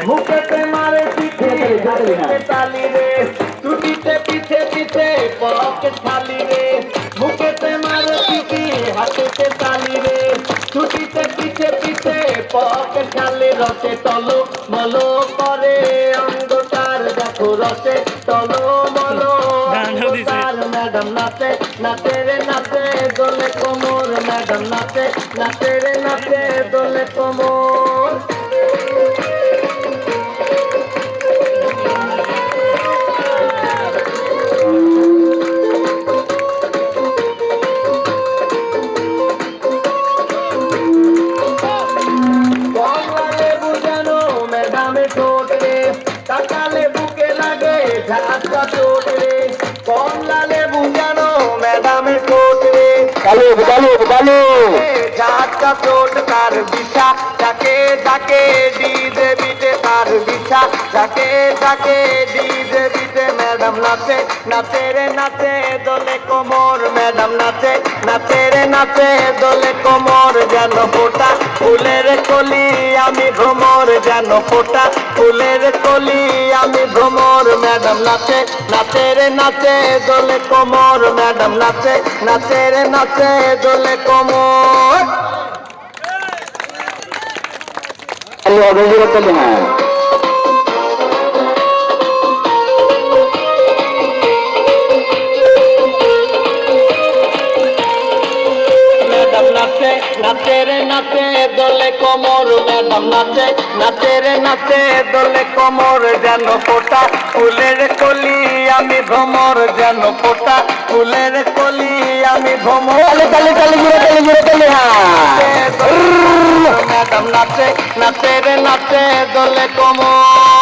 মুখেতে মারে পিঠে হাতে তালি রে ছুটিতে পিছে পিছে পকেট খালি রে মুখেতে মারে পিঠে হাতে তালি রে ছুটিতে পিছে পিছে পকেট খালি রসে টলো মলো করে অন্ধকার দেখো রসে টলো মলো অন্ধকার ম্যাডাম নাচে নাচে রে নাচে দোলে কোমর ম্যাডাম নাচে নাচে রে নাচে দোলে কোমর তাকালে বুকে লাগে ঝাঁকা চোট রে কমলা লেবু জানো ম্যাডামের ঠোঁট রে কালো কালো কালো ঝাঁকা চোট তার বিছা যাকে যাকে ডিজে বিটে তার বিছা যাকে যাকে ডিজে বিটে ম্যাডাম নাচে নাচে রে নাচে দোলে কোমর ম্যাডাম নাচে নাচে রে নাচে দোলে কোমর যেন ফোটা ফুলের কলি আমি ভ্রমর যেন ফোটা ফুলের কলি আমি ভ্রমর ম্যাডাম নাচে নাচে রে নাচে দোলে কোমর ম্যাডাম নাচে নাচে রে নাচে দোলে কোমর নাচে রে নাচে দোলে কোমর ম্যাডাম নাচে নাচে রে নাচে দোলে কোমর যেন ফোটা ফুলের কলি আমি ভ্রমর যেন ফোটা ফুলের কলি আমি ভ্রমর কালি কালি ঘুরে কালি ম্যাডাম নাচে নাচে রে নাচে দোলে কোমর